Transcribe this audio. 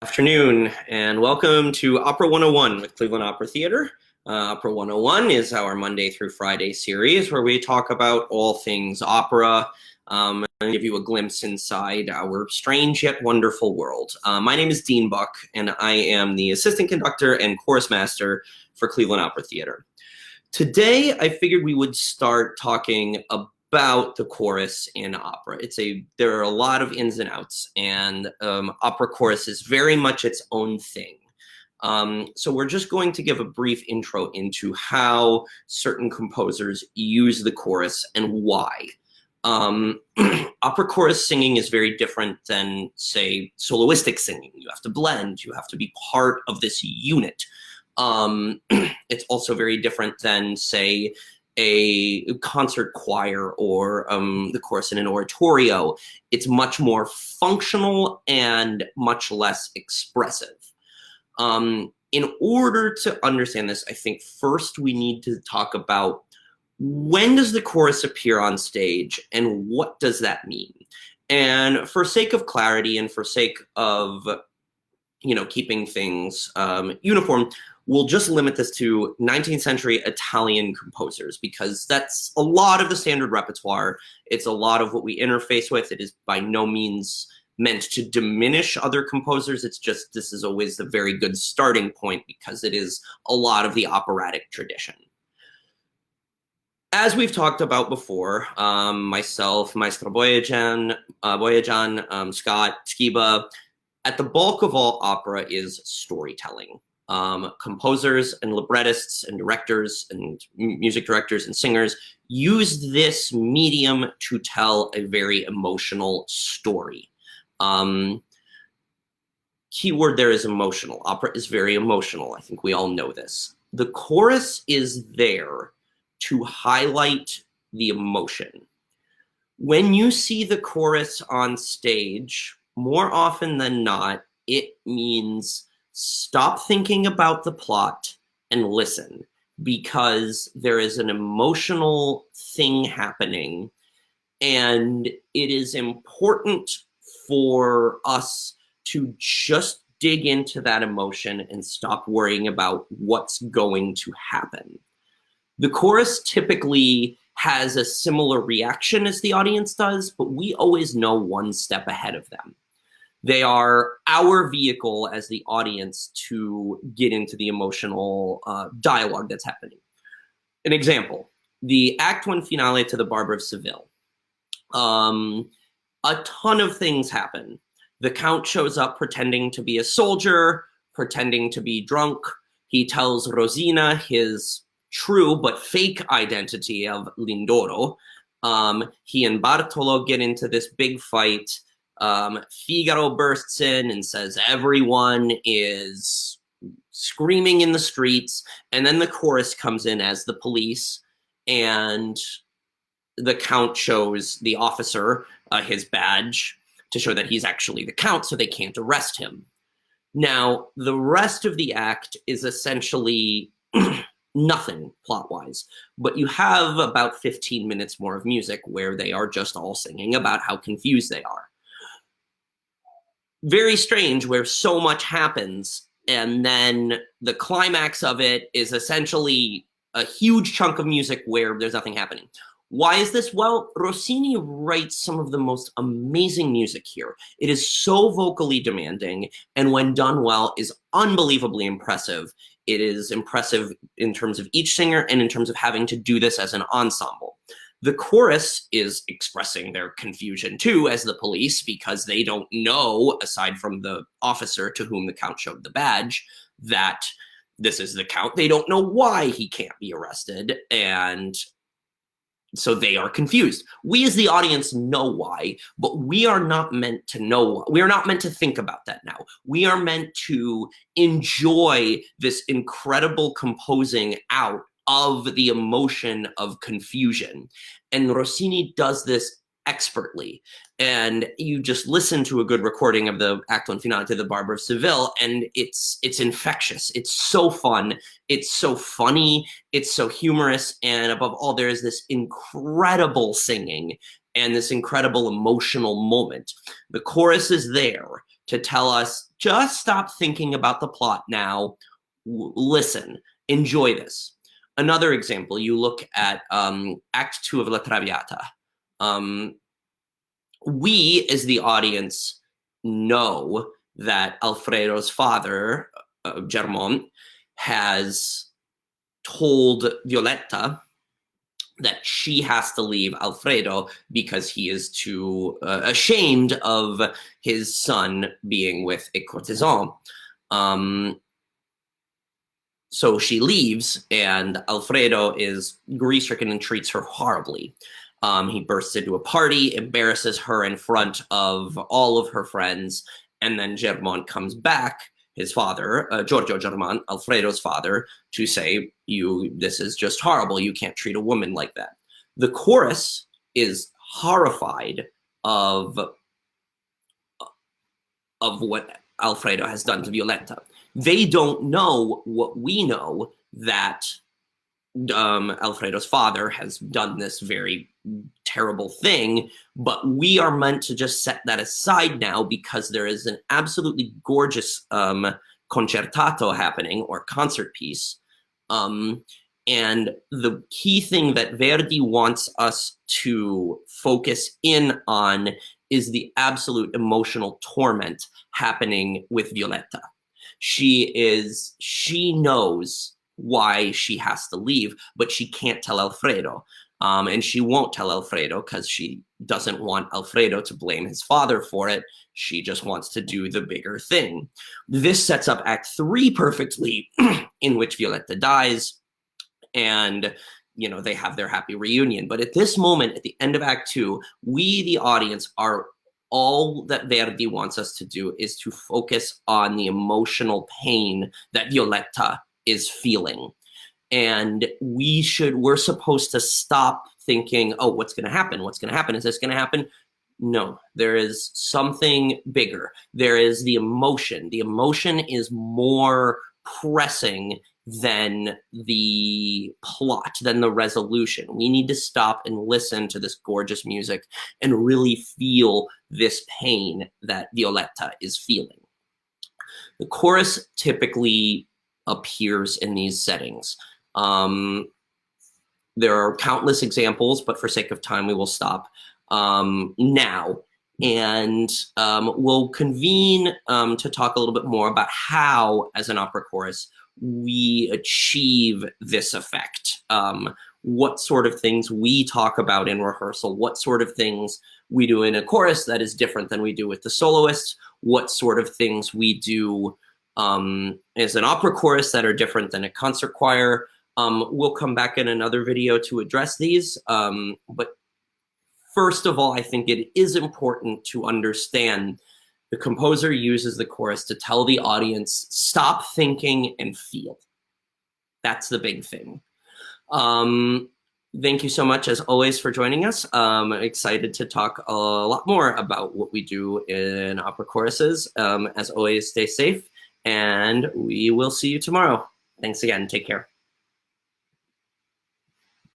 Afternoon, and welcome to Opera 101 with Cleveland Opera Theater. Opera 101 is our Monday through Friday series where we talk about all things opera and give you a glimpse inside our strange yet wonderful world. My name is Dean Buck, and I am the assistant conductor and chorus master for Cleveland Opera Theater. Today, I figured we would start talking about the chorus in opera. There are a lot of ins and outs, and opera chorus is very much its own thing. So we're just going to give a brief intro into how certain composers use the chorus and why. Opera chorus singing is very different than, say, soloistic singing. You have to blend, you have to be part of this unit. It's also very different than, say, a concert choir or the chorus in an oratorio. It's much more functional and much less expressive. In order to understand this, I think first we need to talk about when does the chorus appear on stage and what does that mean? And for sake of clarity and for sake of keeping things uniform, we'll just limit this to 19th century Italian composers because that's a lot of the standard repertoire. It's a lot of what we interface with. It is by no means meant to diminish other composers. It's just this is always the very good starting point because it is a lot of the operatic tradition. As we've talked about before, myself, Maestro Boyajan, Scott, Skiba, at the bulk of all opera is storytelling. Composers and librettists and directors and music directors and singers use this medium to tell a very emotional story. Keyword there is emotional. Opera is very emotional. I think we all know this. The chorus is there to highlight the emotion. When you see the chorus on stage, more often than not, it means stop thinking about the plot and listen, because there is an emotional thing happening, and it is important for us to just dig into that emotion and stop worrying about what's going to happen. The chorus typically has a similar reaction as the audience does, but we always know one step ahead of them. They are our vehicle as the audience to get into the emotional dialogue that's happening. An example, the Act 1 finale to The Barber of Seville. A ton of things happen. The Count shows up pretending to be a soldier, pretending to be drunk. He tells Rosina his true but fake identity of Lindoro. He and Bartolo get into this big fight. Figaro bursts in and says everyone is screaming in the streets, and then the chorus comes in as the police, and the Count shows the officer his badge to show that he's actually the Count, so they can't arrest him. Now, the rest of the act is essentially nothing plot-wise, but you have about 15 minutes more of music where they are just all singing about how confused they are. Very strange, where so much happens, and then the climax of it is essentially a huge chunk of music where there's nothing happening. Why is this? Well, Rossini writes some of the most amazing music here. It is so vocally demanding, and when done well, is unbelievably impressive. It is impressive in terms of each singer and in terms of having to do this as an ensemble. The chorus is expressing their confusion too as the police, because they don't know, aside from the officer to whom the Count showed the badge, that this is the Count. They don't know why he can't be arrested, and so they are confused. We as the audience know why, but we are not meant to know. We are not meant to think about that now. We are meant to enjoy this incredible composing out of the emotion of confusion. And Rossini does this expertly. And you just listen to a good recording of the Act 1 finale to The Barber of Seville, and it's infectious. It's so fun. It's so funny. It's so humorous. And above all, there is this incredible singing and this incredible emotional moment. The chorus is there to tell us, just stop thinking about the plot now, listen, enjoy this. Another example, you look at Act 2 of La Traviata. We, as the audience, know that Alfredo's father, Germont, has told Violetta that she has to leave Alfredo because he is too ashamed of his son being with a courtesan. So she leaves, and Alfredo is grief-stricken and treats her horribly. He bursts into a party, embarrasses her in front of all of her friends, and then Germont comes back, his father, Giorgio Germont, Alfredo's father, to say, this is just horrible, you can't treat a woman like that. The chorus is horrified of what Alfredo has done to Violetta. They don't know what we know, that Alfredo's father has done this very terrible thing, but we are meant to just set that aside now because there is an absolutely gorgeous concertato happening, or concert piece. And the key thing that Verdi wants us to focus in on is the absolute emotional torment happening with Violetta. She knows why she has to leave, but she can't tell Alfredo. And she won't tell Alfredo because she doesn't want Alfredo to blame his father for it. She just wants to do the bigger thing. This sets up Act 3 perfectly, in which Violetta dies, and they have their happy reunion. But at this moment, at the end of Act 2, we, the audience, are all that Verdi wants us to do is to focus on the emotional pain that Violetta is feeling. And we're supposed to stop thinking, oh, what's going to happen? What's going to happen? Is this going to happen? No, there is something bigger. There is the emotion. The emotion is more pressing than the plot, than the resolution. We need to stop and listen to this gorgeous music and really feel this pain that Violetta is feeling. The chorus typically appears in these settings. There are countless examples, but for sake of time, we will stop now. And we'll convene to talk a little bit more about how, as an opera chorus, we achieve this effect. What sort of things we talk about in rehearsal, what sort of things we do in a chorus that is different than we do with the soloists, what sort of things we do as an opera chorus that are different than a concert choir. We'll come back in another video to address these. But first of all, I think it is important to understand the composer uses the chorus to tell the audience, stop thinking and feel. That's the big thing. Thank you so much, as always, for joining us. I'm excited to talk a lot more about what we do in opera choruses. As always, stay safe, and we will see you tomorrow. Thanks again. Take care.